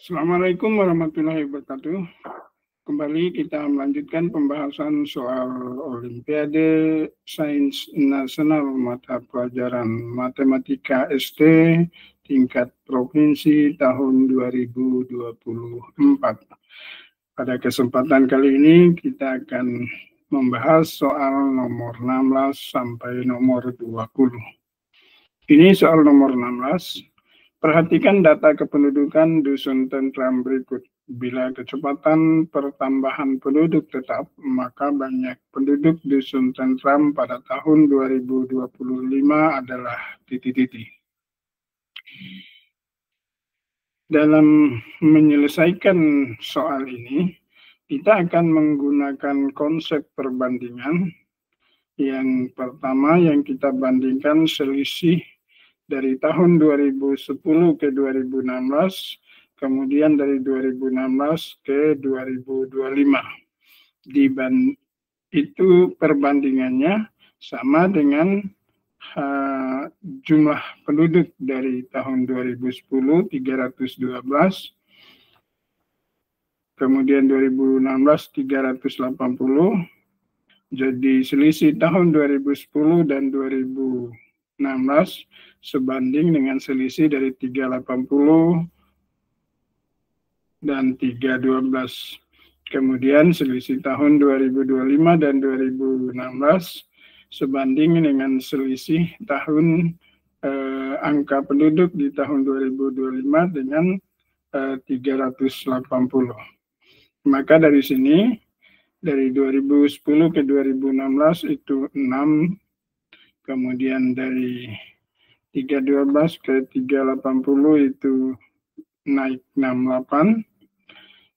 Assalamualaikum warahmatullahi wabarakatuh. Kembali kita melanjutkan pembahasan soal Olimpiade Sains Nasional Mata Pelajaran Matematika ST tingkat provinsi tahun 2024. Pada kesempatan kali ini kita akan membahas soal nomor 16 sampai nomor 20. Ini soal nomor 16. Perhatikan data kependudukan Dusun Tentram berikut. Bila kecepatan pertambahan penduduk tetap, maka banyak penduduk Dusun Tentram pada tahun 2025 adalah titik-titik. Dalam menyelesaikan soal ini, kita akan menggunakan konsep perbandingan. Yang pertama yang kita bandingkan selisih dari tahun 2010 ke 2016, kemudian dari 2016 ke 2025. Itu perbandingannya sama dengan jumlah penduduk dari tahun 2010 312, kemudian 2016 380. Jadi selisih tahun 2010 dan 2016 sebanding dengan selisih dari 380 dan 312. Kemudian selisih tahun 2025 dan 2016 sebanding dengan selisih tahun angka penduduk di tahun 2025 dengan 380. Maka dari sini, dari 2010 ke 2016 itu 6, kemudian dari 312 ke 380 itu naik 68,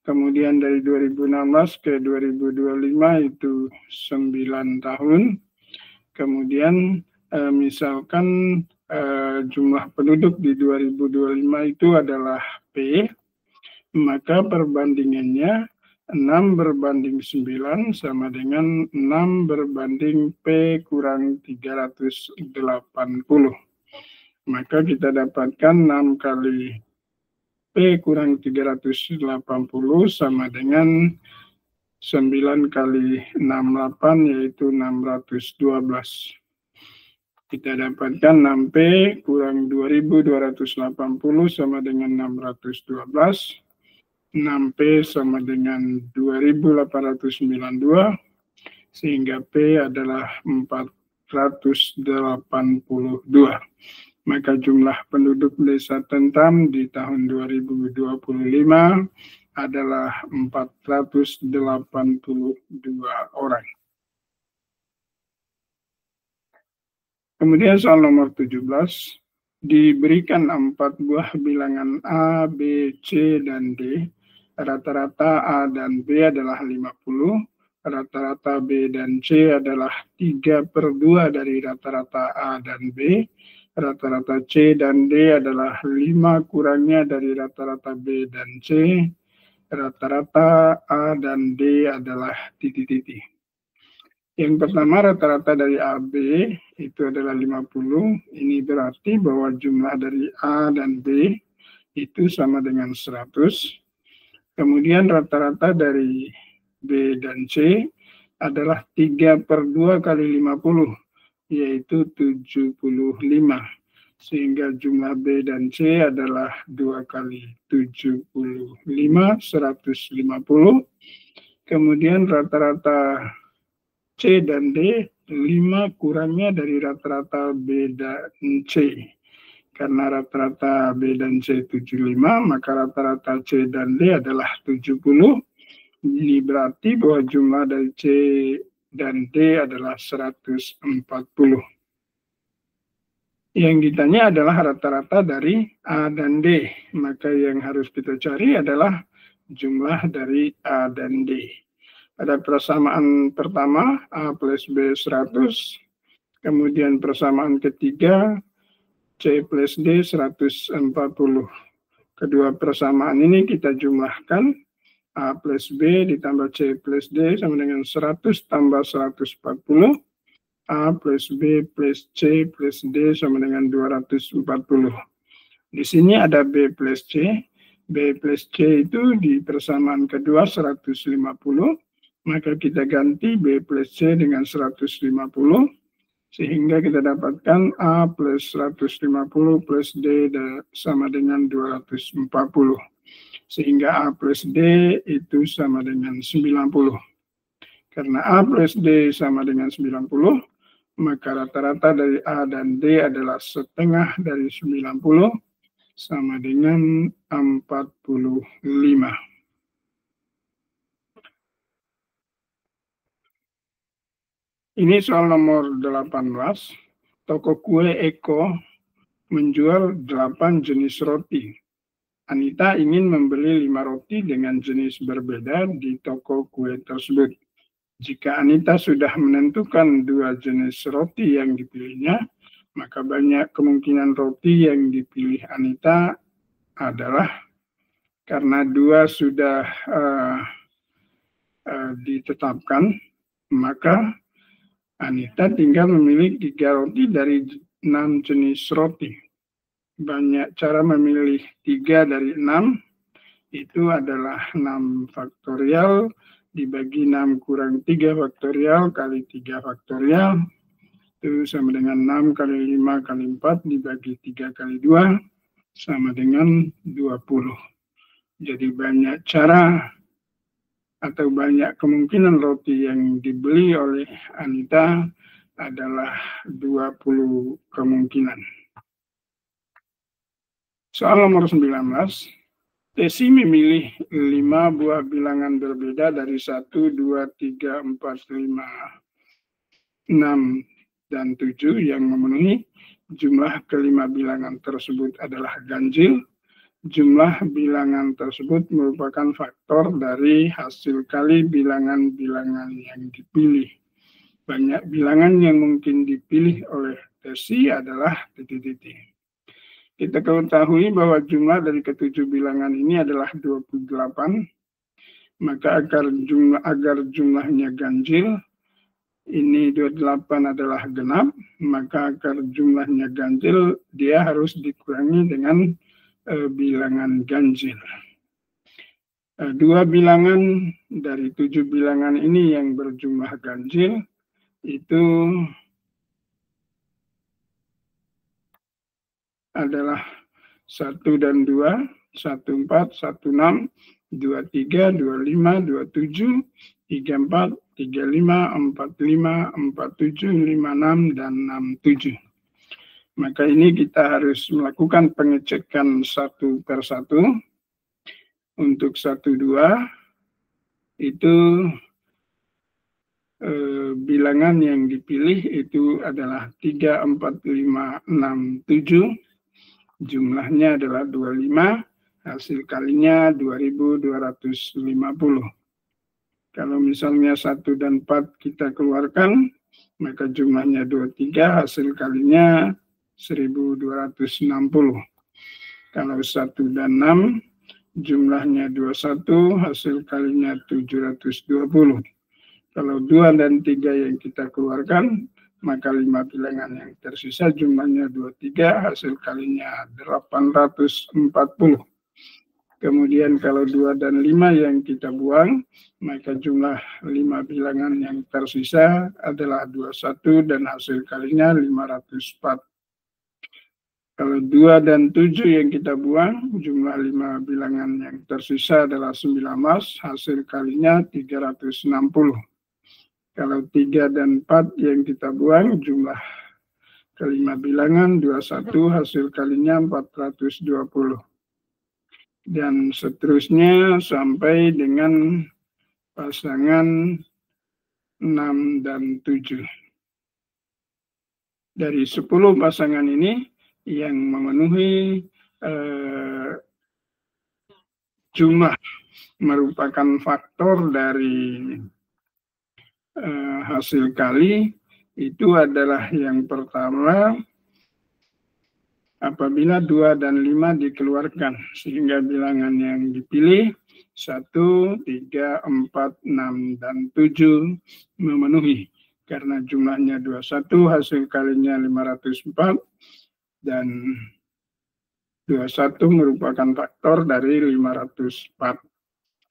kemudian dari 2016 ke 2025 itu 9 tahun, kemudian misalkan jumlah penduduk di 2025 itu adalah P, maka perbandingannya 6 berbanding 9 sama dengan 6 berbanding P kurang 380. Maka kita dapatkan 6 kali P kurang 380 sama dengan 9 kali 68 yaitu 612. Kita dapatkan 6P kurang 2280 sama dengan 612. 6P sama dengan 2892, sehingga P adalah 482. Maka jumlah penduduk Desa Tentram di tahun 2025 adalah 482 orang. Kemudian soal nomor 17, diberikan 4 buah bilangan A, B, C, dan D. Rata-rata A dan B adalah 50, rata-rata B dan C adalah 3/2 dari rata-rata A dan B, rata-rata C dan D adalah 5 kurangnya dari rata-rata B dan C, rata-rata A dan D adalah titik-titik. Yang pertama rata-rata dari AB itu adalah 50, ini berarti bahwa jumlah dari A dan B itu sama dengan 100. Kemudian rata-rata dari B dan C adalah 3/2 kali 50, yaitu 75. Sehingga jumlah B dan C adalah 2 kali 75, 150. Kemudian rata-rata C dan D, 5 kurangnya dari rata-rata B dan C. Karena rata-rata B dan C 75, maka rata-rata C dan D adalah 70. Ini berarti bahwa jumlah dari C dan D adalah 140. Yang ditanya adalah rata-rata dari A dan D. Maka yang harus kita cari adalah jumlah dari A dan D. Pada persamaan pertama, A plus B 100. Kemudian persamaan ketiga, C plus D 140. Kedua persamaan ini kita jumlahkan. A plus B ditambah C plus D sama dengan 100 tambah 140. A plus B plus C plus D sama dengan 240. Di sini ada B plus C. B plus C itu di persamaan kedua 150, maka kita ganti B plus C dengan 150, sehingga kita dapatkan A plus 150 plus D sama dengan 240. Sehingga A plus D itu sama dengan 90. Karena A plus D sama dengan 90, maka rata-rata dari A dan D adalah setengah dari 90, sama dengan 45. Ini soal nomor 18. Toko kue Eko menjual 8 jenis roti. Anita ingin membeli 5 roti dengan jenis berbeda di toko kue tersebut. Jika Anita sudah menentukan 2 jenis roti yang dipilihnya, maka banyak kemungkinan roti yang dipilih Anita adalah, karena 2 sudah ditetapkan, maka Anita tinggal memilih 3 roti dari 6 jenis roti. Banyak cara memilih 3 dari 6, itu adalah 6 faktorial dibagi 6 kurang 3 faktorial kali 3 faktorial, itu sama dengan 6 kali 5 kali 4 dibagi 3 kali 2, sama dengan 20. Jadi banyak cara atau banyak kemungkinan roti yang dibeli oleh Anita adalah 20 kemungkinan. Soal nomor 19. Tesi memilih 5 buah bilangan berbeda dari 1, 2, 3, 4, 5, 6, dan 7 yang memenuhi. Jumlah kelima bilangan tersebut adalah ganjil. Jumlah bilangan tersebut merupakan faktor dari hasil kali bilangan-bilangan yang dipilih. Banyak bilangan yang mungkin dipilih oleh Tesi adalah titik-titik. Kita ketahui bahwa jumlah dari ketujuh bilangan ini adalah 28, maka agar jumlahnya ganjil, ini 28 adalah genap, maka agar jumlahnya ganjil, dia harus dikurangi dengan bilangan ganjil. 2 bilangan dari 7 bilangan ini yang berjumlah ganjil, itu adalah 1 dan 2, 1, 4, 1, 6, 2, 3, 2, 5, 2, 7, 3, 4, 3, 5, 4, 5, 4, 7, 5, 6, dan 6, 7. Maka ini kita harus melakukan pengecekan satu per satu. Untuk 1, 2, itu bilangan yang dipilih itu adalah 3, 4, 5, 6, 7. Jumlahnya adalah 25, hasil kalinya 2250. Kalau misalnya 1 dan 4 kita keluarkan, maka jumlahnya 23, hasil kalinya 1260. Kalau 1 dan 6, jumlahnya 21, hasil kalinya 720. Kalau 2 dan 3 yang kita keluarkan, maka 5 bilangan yang tersisa jumlahnya 23, hasil kalinya 840. Kemudian kalau 2 dan 5 yang kita buang, maka jumlah 5 bilangan yang tersisa adalah 21 dan hasil kalinya 504. Kalau 2 dan 7 yang kita buang, jumlah 5 bilangan yang tersisa adalah 19, hasil kalinya 360. Kalau 3 dan 4 yang kita buang, jumlah kelima bilangan 21, hasil kalinya 420. Dan seterusnya sampai dengan pasangan 6 dan 7. Dari 10 pasangan ini yang memenuhi jumlah merupakan faktor dari hasil kali, itu adalah yang pertama apabila 2 dan 5 dikeluarkan, sehingga bilangan yang dipilih 1, 3, 4, 6, dan 7 memenuhi. Karena jumlahnya 21, hasil kalinya 504, dan 21 merupakan faktor dari 504.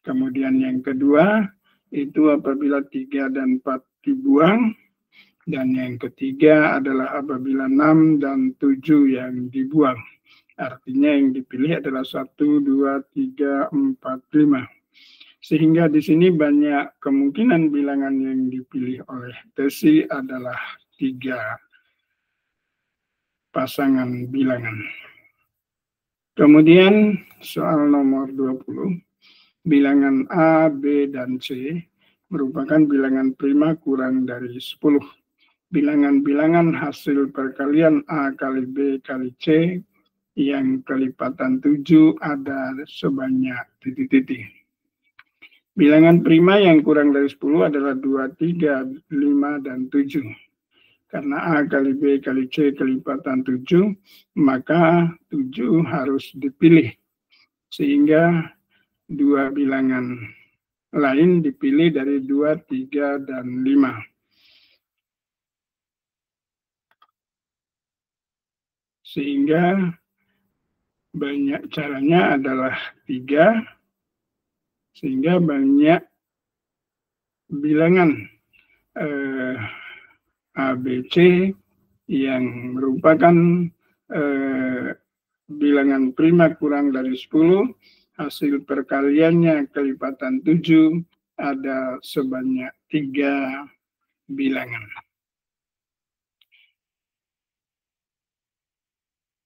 Kemudian yang kedua, itu apabila 3 dan 4 dibuang. Dan yang ketiga adalah apabila 6 dan 7 yang dibuang. Artinya yang dipilih adalah 1, 2, 3, 4, 5. Sehingga di sini banyak kemungkinan bilangan yang dipilih oleh Desi adalah 3 pasangan bilangan. Kemudian soal nomor 20, bilangan A, B, dan C merupakan bilangan prima kurang dari 10. Bilangan-bilangan hasil perkalian A kali B kali C yang kelipatan 7 ada sebanyak titik-titik. Bilangan prima yang kurang dari 10 adalah 2, 3, 5, dan 7. Karena A kali B kali C kelipatan 7, maka 7 harus dipilih. Sehingga 2 bilangan lain dipilih dari 2, 3, dan 5. Sehingga banyak caranya adalah 3, sehingga banyak bilangan ABC yang merupakan bilangan prima kurang dari 10, hasil perkaliannya kelipatan 7, ada sebanyak 3 bilangan.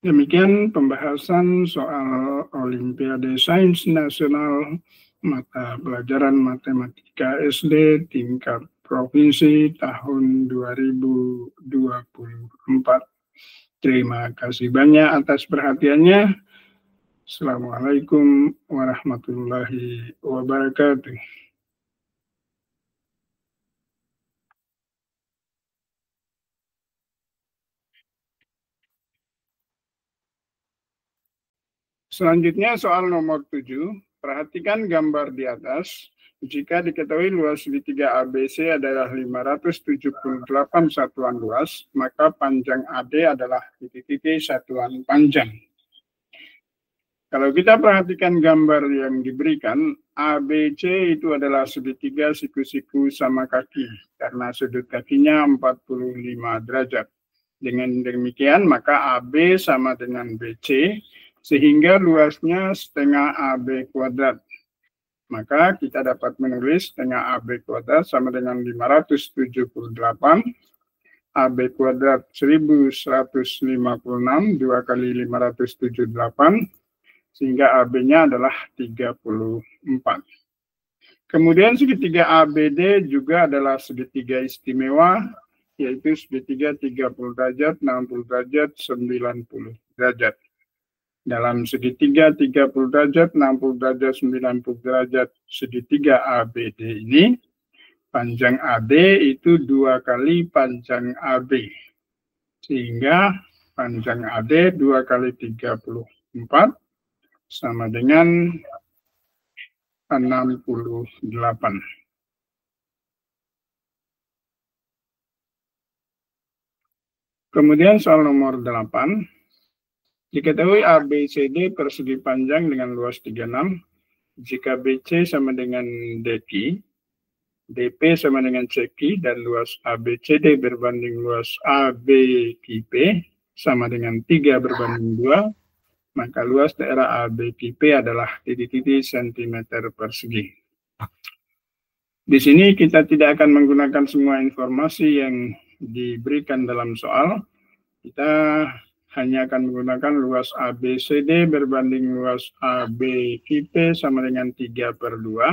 Demikian pembahasan soal Olimpiade Sains Nasional mata pelajaran Matematika SD tingkat Provinsi tahun 2024. Terima kasih banyak atas perhatiannya. Assalamualaikum warahmatullahi wabarakatuh. Selanjutnya soal nomor 7. Perhatikan gambar di atas. Jika diketahui luas segitiga ABC adalah 578 satuan luas, maka panjang AD adalah titik-titik satuan panjang. Kalau kita perhatikan gambar yang diberikan, ABC itu adalah segitiga siku-siku sama kaki, karena sudut kakinya 45 derajat. Dengan demikian, maka AB sama dengan BC, sehingga luasnya setengah AB kuadrat. Maka kita dapat menulis setengah AB kuadrat sama dengan 578, AB kuadrat 1156, 2 kali 578, sehingga AB-nya adalah 34. Kemudian segitiga ABD juga adalah segitiga istimewa, yaitu segitiga 30 derajat, 60 derajat, 90 derajat. Dalam segitiga 30 derajat, 60 derajat, 90 derajat segitiga ABD ini, panjang AD itu 2 kali panjang AB. Sehingga panjang AD 2 kali 34 sama dengan 68. Kemudian soal nomor 8. Diketahui ABCD persegi panjang dengan luas 36, jika BC sama dengan DQ, DP sama dengan CQ, dan luas ABCD berbanding luas ABQP sama dengan 3 berbanding 2, maka luas daerah ABQP adalah titik-titik sentimeter persegi. Di sini kita tidak akan menggunakan semua informasi yang diberikan dalam soal. Kita hanya akan menggunakan luas ABCD berbanding luas ABQP sama dengan 3/2.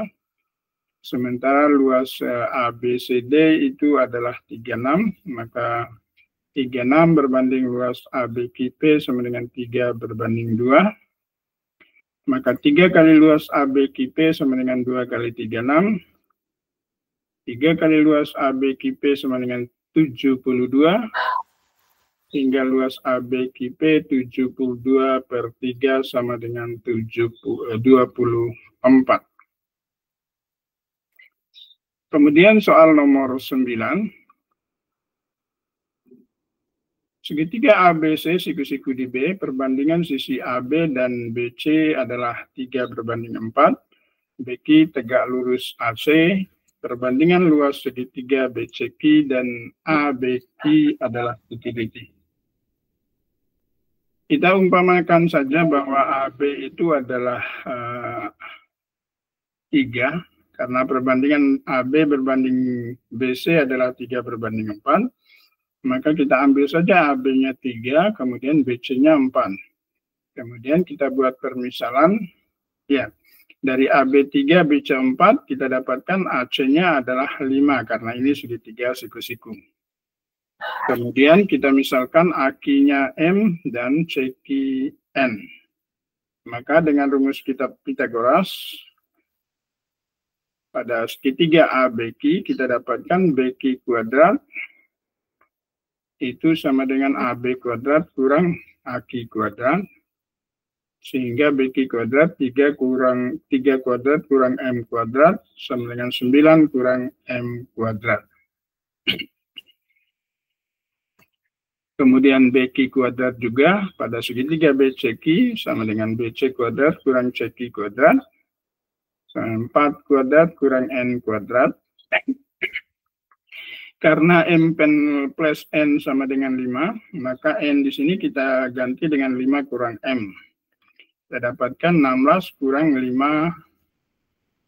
Sementara luas ABCD itu adalah 36, maka 36 berbanding luas ABQP sama dengan 3/2. Maka 3 kali luas ABQP sama dengan 2 kali 36. 3 kali luas ABQP sama dengan 72. Hingga luas ABQP 72/3 sama dengan 24. Kemudian soal nomor 9. Segitiga ABC siku-siku di B, perbandingan sisi AB dan BC adalah 3/4. BQ tegak lurus AC, perbandingan luas segitiga BCQ dan ABQ adalah titik-titik. Kita umpamakan saja bahwa AB itu adalah 3, karena perbandingan AB berbanding BC adalah 3/4. Maka kita ambil saja AB-nya 3, kemudian BC-nya 4. Kemudian kita buat permisalan, ya, dari AB3, BC4, kita dapatkan AC-nya adalah 5, karena ini segitiga siku-siku. Kemudian kita misalkan AK-nya M dan CQ N. Maka dengan rumus kitab Pythagoras, pada segitiga ABQ, kita dapatkan BQ kuadrat itu sama dengan AB kuadrat kurang AK kuadrat, sehingga BQ kuadrat 3 kuadrat kurang M kuadrat sama dengan 9 kurang M kuadrat. Kemudian BQ kuadrat juga pada segitiga BCQ sama dengan BC kuadrat kurang CQ kuadrat, 4 kuadrat kurang N kuadrat. Karena M pen plus N sama dengan 5, maka N di sini kita ganti dengan 5 kurang M. Kita dapatkan 16 kurang 5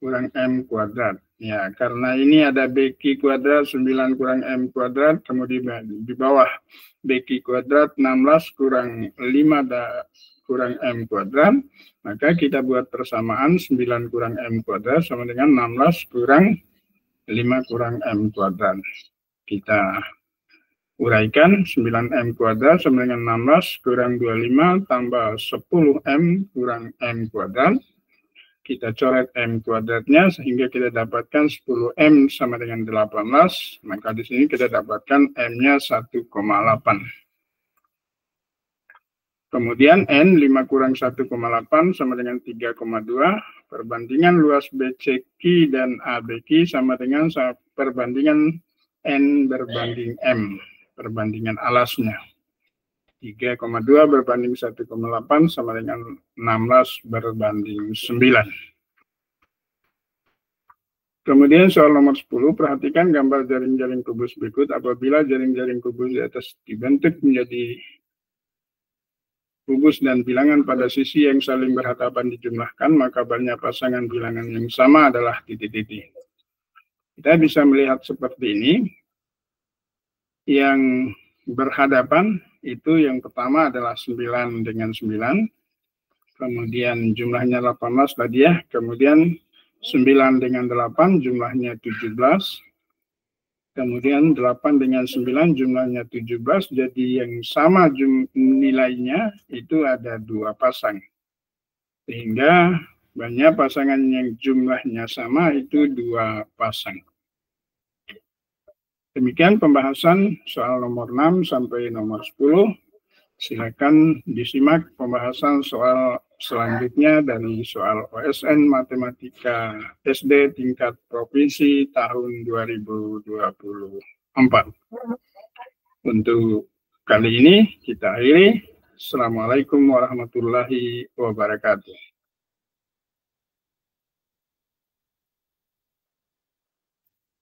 kurang M kuadrat. Ya, karena ini ada BQ kuadrat 9 kurang M kuadrat, kemudian di bawah BQ kuadrat 16 kurang 5 kurang M kuadrat, maka kita buat persamaan 9 kurang M kuadrat sama dengan 16 kurang 5 kurang M kuadrat. Kita uraikan 9M kuadrat sama dengan 16 kurang 25 tambah 10M kurang M kuadrat. Kita coret M kuadratnya sehingga kita dapatkan 10M sama dengan 18. Maka di sini kita dapatkan M-nya 1,8. Kemudian N 5 kurang 1,8 sama dengan 3,2. Perbandingan luas BCQ dan ABQ sama dengan perbandingan N berbanding M, perbandingan alasnya. 3,2 berbanding 1,8 sama dengan 16 berbanding 9. Kemudian soal nomor 10, perhatikan gambar jaring-jaring kubus berikut. Apabila jaring-jaring kubus di atas dibentuk menjadi kubus dan bilangan pada sisi yang saling berhadapan dijumlahkan, maka banyak pasangan bilangan yang sama adalah titik-titik. Kita bisa melihat seperti ini. Yang berhadapan itu yang pertama adalah 9 dengan 9. Kemudian jumlahnya 18 tadi ya. Kemudian 9 dengan 8 jumlahnya 17. Kemudian 8 dengan 9 jumlahnya 17. Jadi yang sama nilainya itu ada 2 pasang. Sehingga banyak pasangan yang jumlahnya sama itu 2 pasang. Demikian pembahasan soal nomor 6 sampai nomor 10. Silakan disimak pembahasan soal selanjutnya dari soal OSN Matematika SD tingkat provinsi tahun 2024. Untuk kali ini kita akhiri. Assalamualaikum warahmatullahi wabarakatuh.